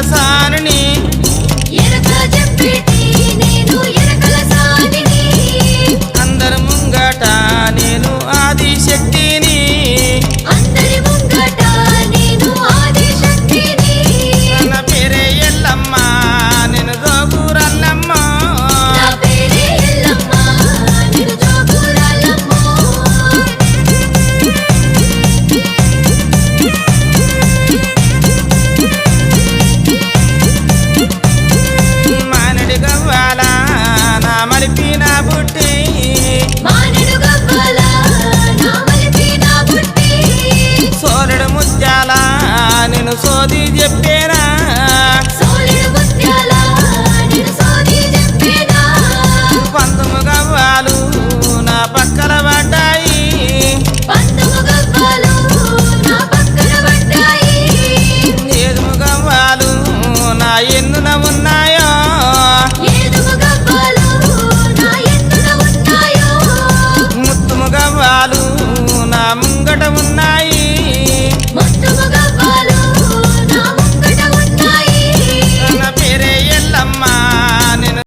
సానిని ఎరక చెప్పేటి నేను ఎరకల సానిని అందరి ముంగట నేను ఆదిశక్తిని అందరి ముంగట నేను ఆదిశక్తిని నా పేరే ఎల్లమ్మ నేను జోగురల్లమ్మ నా పేరే ఎల్లమ్మ నేను జోగురాలమ్మ మానడి గవ్వాల నా మలిపి నా బుట్టి మానెడు గవ్వల నా మలిపి నా బుట్టి సోరడు ముత్యాల నేను సోది చెప్పే